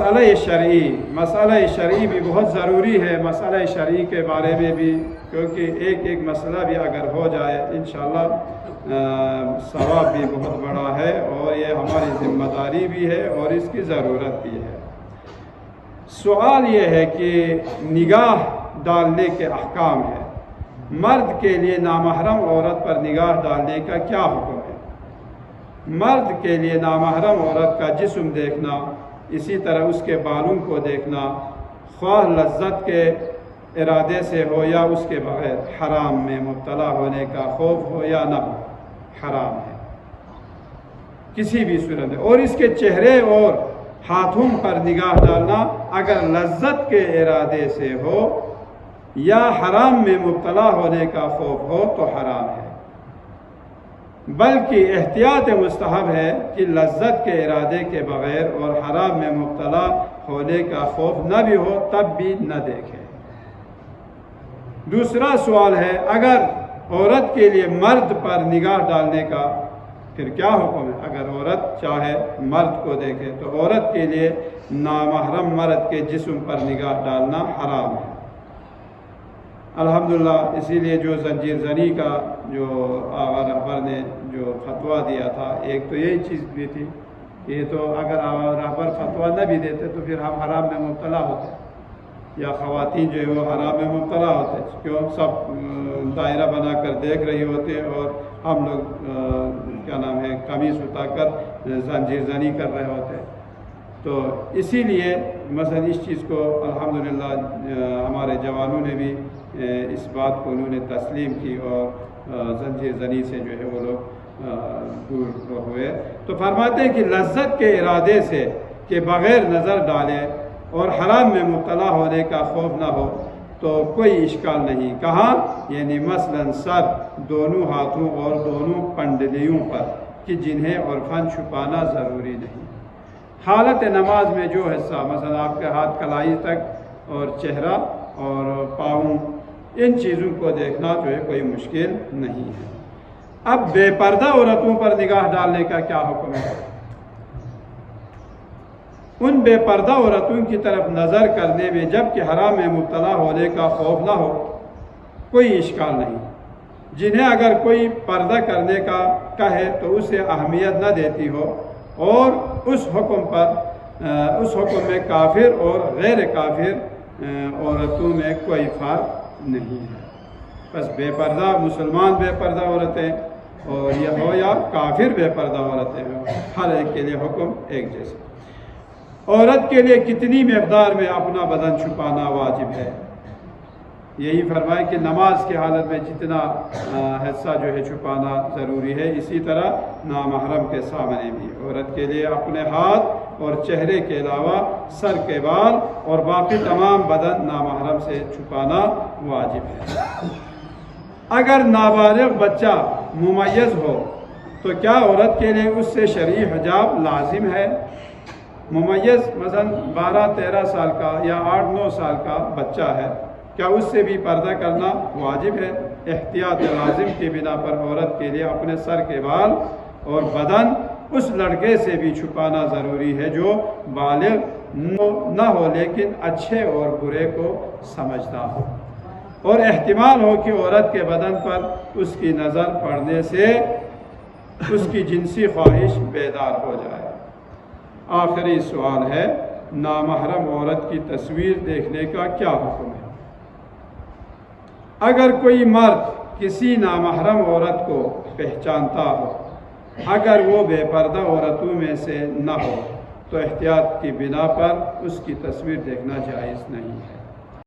مسئلہ شرعی بھی بہت ضروری ہے، مسئلہ شرعی کے بارے میں بھی، کیونکہ ایک مسئلہ بھی اگر ہو جائے انشاءاللہ ثواب بھی بہت بڑا ہے، اور یہ ہماری ذمہ داری بھی ہے اور اس کی ضرورت بھی ہے۔ سوال یہ ہے کہ نگاہ ڈالنے کے احکام ہے، مرد کے لیے نامحرم عورت پر نگاہ ڈالنے کا کیا حکم ہے؟ مرد کے لیے نامحرم عورت کا جسم دیکھنا، اسی طرح اس کے بالوں کو دیکھنا، خواہ لذت کے ارادے سے ہو یا اس کے بغیر، حرام میں مبتلا ہونے کا خوف ہو یا نہ ہو، حرام ہے کسی بھی صورت میں۔ اور اس کے چہرے اور ہاتھوں پر نگاہ ڈالنا اگر لذت کے ارادے سے ہو یا حرام میں مبتلا ہونے کا خوف ہو تو حرام ہے، بلکہ احتیاط مستحب ہے کہ لذت کے ارادے کے بغیر اور حرام میں مبتلا ہونے کا خوف نہ بھی ہو تب بھی نہ دیکھے۔ دوسرا سوال ہے، اگر عورت کے لیے مرد پر نگاہ ڈالنے کا پھر کیا حکم ہے؟ اگر عورت چاہے مرد کو دیکھے تو عورت کے لیے نامحرم مرد کے جسم پر نگاہ ڈالنا حرام ہے۔ الحمدللہ اسی لیے جو زنجیر زنی کا جو آغا رہبر نے جو فتویٰ دیا تھا، ایک تو یہی چیز بھی تھی کہ یہ تو اگر آغا رہبر فتویٰ نہ بھی دیتے تو پھر ہم حرام میں مبتلا ہوتے، یا خواتین جو ہے وہ حرام میں مبتلا ہوتے، کیوں سب دائرہ بنا کر دیکھ رہی ہوتے اور ہم لوگ کیا نام ہے قمیص اٹھا کر زنجیر زنی کر رہے ہوتے۔ تو اسی لیے مثلا اس چیز کو الحمدللہ ہمارے جوانوں نے بھی اس بات کو انہوں نے تسلیم کی اور زنجیر زنی سے جو ہے وہ لوگ دور ہوئے۔ تو فرماتے ہیں کہ لذت کے ارادے سے کہ بغیر نظر ڈالے اور حرام میں مبتلا ہونے کا خوف نہ ہو تو کوئی اشکال نہیں۔ کہاں؟ یعنی مثلا سر، دونوں ہاتھوں اور دونوں پنڈلیوں پر، کہ جنہیں عرفاً چھپانا ضروری نہیں۔ حالت نماز میں جو حصہ مثلا آپ کے ہاتھ کلائی تک اور چہرہ اور پاؤں، ان چیزوں کو دیکھنا جو ہے کوئی مشکل نہیں ہے۔ اب بے پردہ عورتوں پر نگاہ ڈالنے کا کیا حکم ہے؟ ان بے پردہ عورتوں کی طرف نظر کرنے میں جب کہ حرام میں مبتلا ہونے کا خوف نہ ہو کوئی اشکال نہیں۔ جنہیں اگر کوئی پردہ کرنے کا کہے تو اسے اہمیت نہ دیتی ہو اور اس حکم میں کافر اور غیر کافر عورتوں میں کوئی فرق نہیں ہے۔ بس بے پردہ مسلمان بے پردہ عورتیں اور یہ ہو یا کافر بے پردہ عورتیں ہوں، ہر ایک کے لیے حکم ایک جیسا۔ عورت کے لیے کتنی مقدار میں اپنا بدن چھپانا واجب ہے؟ یہی فرمائے کہ نماز کی حالت میں جتنا حصہ جو ہے چھپانا ضروری ہے، اسی طرح نامحرم کے سامنے بھی عورت کے لیے اپنے ہاتھ اور چہرے کے علاوہ سر کے بال اور باقی تمام بدن نامحرم سے چھپانا واجب ہے۔ اگر نابالغ بچہ ممیز ہو تو کیا عورت کے لیے اس سے شرعی حجاب لازم ہے؟ ممیز مثلا 12-13 سال کا یا 8-9 سال کا بچہ ہے، کیا اس سے بھی پردہ کرنا واجب ہے؟ احتیاط لازم کی بنا پر عورت کے لیے اپنے سر کے بال اور بدن اس لڑکے سے بھی چھپانا ضروری ہے جو بالغ نہ ہو لیکن اچھے اور برے کو سمجھتا ہو، اور احتمال ہو کہ عورت کے بدن پر اس کی نظر پڑنے سے اس کی جنسی خواہش بیدار ہو جائے۔ آخری سوال ہے، نامحرم عورت کی تصویر دیکھنے کا کیا حکم ہے؟ اگر کوئی مرد کسی نامحرم عورت کو پہچانتا ہو، اگر وہ بے پردہ عورتوں میں سے نہ ہو تو احتیاط کی بنا پر اس کی تصویر دیکھنا جائز نہیں ہے۔